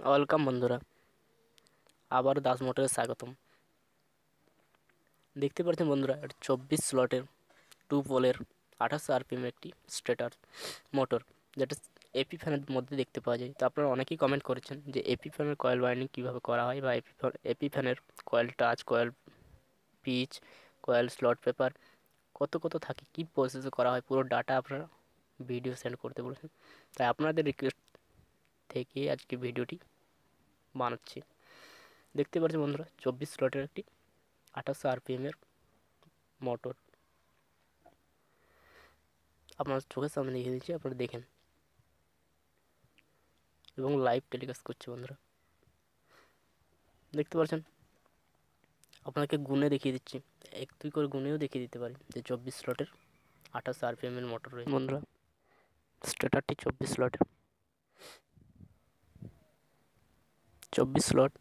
Welcome বন্ধুরা, আবার দাস মোটরে স্বাগতম। দেখতে পাচ্ছেন বন্ধুরা, এটা 24 স্লটের 2 পোলের 2800 আরপিএম একটি স্টেটার মোটর, যেটা এপি ফ্যানের মধ্যে দেখতে পাওয়া যায়। তো আপনারা অনেকেই কমেন্ট করেছেন যে এপি ফ্যানের কয়েল ওয়াইন্ডিং কীভাবে করা হয়, বা এপি ফ্যানের coil touch, coil pitch, coil slot paper কত কত থাকে, কী প্রসেসে করা হয়, পুরো ডাটা আপনারা ভিডিও সেন্ড করতে বলেছেন। তাই আপনাদের রিকোয়েস্ট থেকে আজকে ভিডিওটি বানাচ্ছি। দেখতে পাচ্ছেন বন্ধুরা, 24 স্লটের একটি 2800 আরপিএমের মোটর আপনার চোখের সামনে দেখিয়ে দিচ্ছি, আপনারা দেখেন এবং লাইভ টেলিকাস্ট করছে। বন্ধুরা দেখতে পাচ্ছেন, আপনাকে গুনে দেখিয়ে দিচ্ছি, এক দুই করে গুনেও দেখিয়ে দিতে পারি যে 24 স্লটের 2800 আরপিএমের মোটর রয়েছে। বন্ধুরা, স্টেটারটি 24 স্লটের, 24 স্লট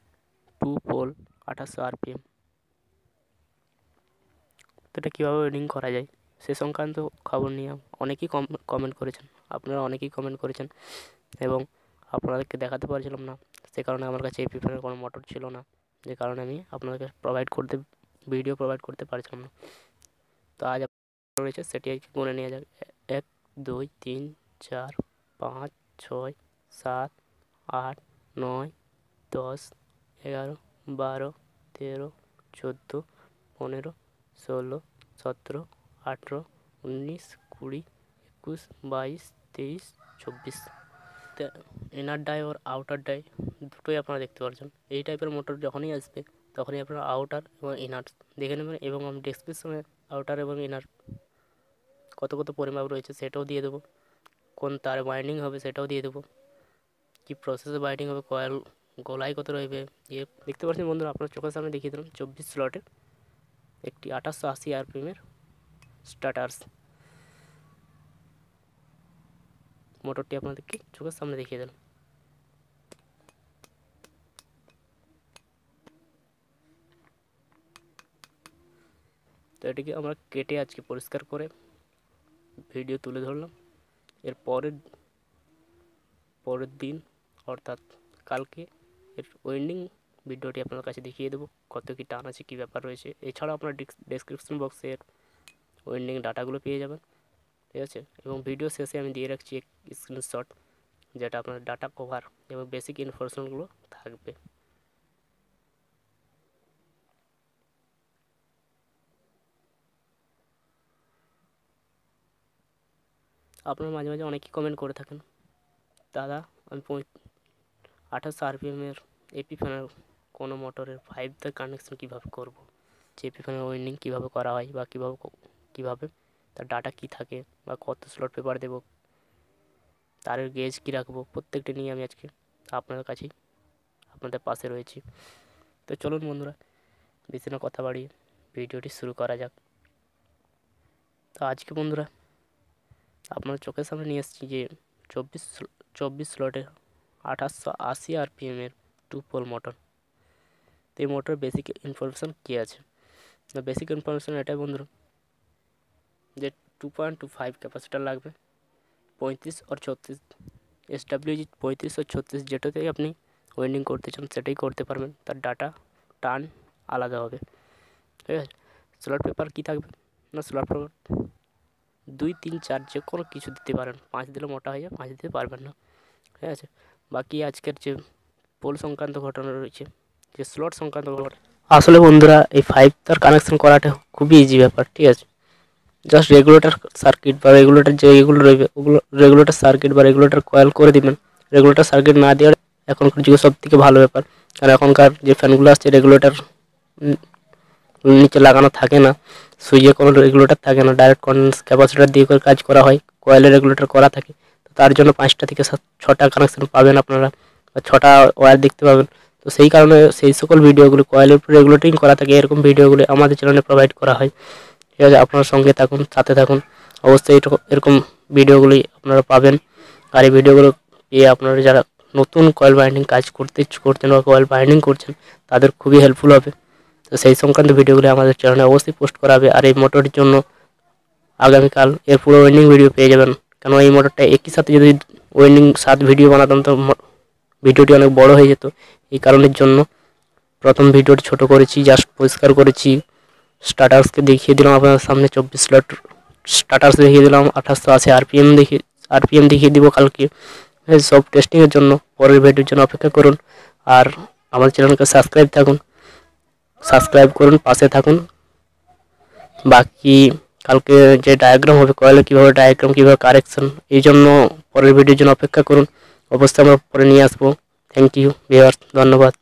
2 পোল 2800 আরপিএম। তো এটা কীভাবে ওয়েডিং করা যায় সে সংক্রান্ত খবর নিয়ে অনেকেই কমেন্ট করেছেন, আপনারা অনেকেই কমেন্ট করেছেন, এবং আপনাদেরকে দেখাতে পারছিলাম না, সে কারণে আমার কাছে এপি ফ্যানের কোনো মোটর ছিল না, যে কারণে আমি আপনাদেরকে ভিডিও প্রোভাইড করতে পারছিলাম না। তো আজ রয়েছে সেটি গুনে নিয়ে যাবে। 1 2 3 4 5 6 7 8 9 10 11 12 13 14 15 16 17 18 19 20 21 22 23 24। ইনার ডাই ওর আউটার ডাই দুটোই আপনারা দেখতে পাচ্ছেন। এই টাইপের মোটর যখনই আসবে তখনই আপনারা আউটার এবং ইনার দেখে নেবেন, এবং আমি ডেসক্রিপশনে আউটার এবং ইনার কত কত পরিমাপ রয়েছে সেটাও দিয়ে দেবো, কোন তারে বাইন্ডিং হবে সেটাও দিয়ে দেবো, কী প্রসেসে বাইন্ডিং হবে, কয়েল গোলায় কত রইবে, ইয়ে দেখতে পাচ্ছেন বন্ধুরা, আপনার চোখের সামনে দেখিয়ে দিলাম 24 স্লটের একটি 2880 আরপিএমের স্টার্টার্স মোটরটি আপনাদেরকে চোখের সামনে দেখিয়ে দিলাম। তো এটিকে আমরা কেটে আজকে পরিষ্কার করে ভিডিও তুলে ধরলাম। এর পরের দিন অর্থাৎ কালকে এর ওয়েন্ডিং ভিডিওটি আপনার কাছে দেখিয়ে দেবো, কত কী টান আছে, কী ব্যাপার রয়েছে। এছাড়াও আপনার ডেসক্রিপশন বক্সে এর ওয়েন্ডিং ডাটাগুলো পেয়ে যাবেন, ঠিক আছে। এবং ভিডিও শেষে আমি দিয়ে রাখছি এক স্ক্রিনশট, যেটা আপনার ডাটা কভার এবং বেসিক ইনফরমেশনগুলো থাকবে। আপনারা মাঝে মাঝে অনেকেই কমেন্ট করে থাকেন, দাদা আমি 2800 আরপিএমের এপি ফ্যানের কোনো মোটরের 5 তার কানেকশন কীভাবে করব, যে এপি ফ্যানের ওয়েন্ডিং কীভাবে করা হয়, বা কীভাবে তার ডাটা কী থাকে, বা কত স্লট পেপার দেবো, তারের গেজ কী রাখবো, প্রত্যেকটি নিয়ে আমি আজকে আপনাদের কাছেই আপনাদের পাশে রয়েছি। তো চলুন বন্ধুরা, বেশি না কথা বাড়িয়ে ভিডিওটি শুরু করা যাক। তো আজকে বন্ধুরা আপনার চোখের সামনে নিয়ে এসেছি যে 24 স্লটের 2880 আরপিএমের 2 পোল মোটর। তো এই মোটরের বেসিক ইনফরমেশান কী আছে, বেসিক ইনফরমেশান এটাই বন্ধুরা, যে 2.25 ক্যাপাসিটার লাগবে, 35 আর 36 SWG 35 আর 36 যেটাতেই আপনি ওয়েন্ডিং করতে চান সেটাই করতে পারবেন, তার ডাটা টান আলাদা হবে, ঠিক আছে। স্লট পেপার কী থাকবে না, স্লট পেপার 2 3 4 যে কোনো কিছু দিতে পারেন, 5 দিলে মোটা হয়ে যায়, 5 দিতে পারবেন না, ঠিক আছে। বাকি আজকের যে পোল সংক্রান্ত ঘটনা রয়েছে, যে স্লট সংক্রান্ত ঘটনা, আসলে বন্ধুরা এই 5 তার কানেকশন করাটা খুবই ইজি ব্যাপার, ঠিক আছে। জাস্ট রেগুলেটর সার্কিট বা রেগুলেটর যে এগুলো রয়েছে ওগুলো রেগুলেটর সার্কিট বা রেগুলেটর কয়েল করে দিবেন। রেগুলেটর সার্কিট না দেওয়ার এখনকার যুগে সব থেকে ভালো ব্যাপার, কারণ এখনকার যে ফ্যানগুলো আসছে রেগুলেটর নিচে লাগানো থাকে না, সুইচে কোনো রেগুলেটর থাকে না, ডাইরেক্ট কন্ডেন্স ক্যাপাসিটার দিয়ে করে কাজ করা হয়, কয়েলের রেগুলেটর করা থাকে। তো তার জন্য 5টা থেকে 6টা কানেকশন পাবেন আপনারা, বা 6টা ওয়্যার দেখতে পাবেন। তো সেই কারণে সেই সকল ভিডিওগুলো কয়েলের উপর রেগুলেটিং করা থাকে, এরকম ভিডিওগুলো আমাদের চ্যানেলে প্রোভাইড করা হয়, ঠিক আছে। আপনার সঙ্গে থাকুন, সাথে থাকুন, অবশ্যই এরকম ভিডিওগুলি আপনারা পাবেন। আর এই ভিডিওগুলো পেয়ে আপনারা যারা নতুন কয়েল বাইন্ডিং কাজ করছেন বা কয়েল বাইন্ডিং করছেন তাদের খুবই হেল্পফুল হবে। তো সেই সংক্রান্ত ভিডিওগুলি আমাদের চ্যানেলে অবশ্যই পোস্ট করা হবে। আর এই মোটরের জন্য আগামীকাল এর পুরো ওয়েন্ডিং ভিডিও পেয়ে যাবেন, কেন এই মোটরটা একই সাথে যদি ওয়েন্ডিং 7 ভিডিও বানাতাম তো ভিডিওটি অনেক বড় হয়ে যেত। এই কারণের জন্য প্রথম ভিডিওটি ছোট করেছি, জাস্ট পরিষ্কার করেছি। স্টার্টার্সকে দেখিয়ে দিলাম আপনার সামনে 24 স্লট স্টার্টার্স দেখিয়ে দিলাম, 2880 আরপিএম দেখিয়ে দিব কালকে। সব টেস্টিংয়ের জন্য পরের ভিডিওর জন্য অপেক্ষা করুন। আর আমার চ্যানেলকে সাবস্ক্রাইব করুন, পাশে থাকুন। বাকি কালকে যে ডায়াগ্রাম হবে, কয়েলে কীভাবে ডায়াগ্রাম, কীভাবে কারেকশন, এই জন্য পরের ভিডিওর জন্য অপেক্ষা করুন। অবশ্যই আমরা পরে নিয়ে আসবো। থ্যাংক ইউ ভিউয়ার্স, ধন্যবাদ।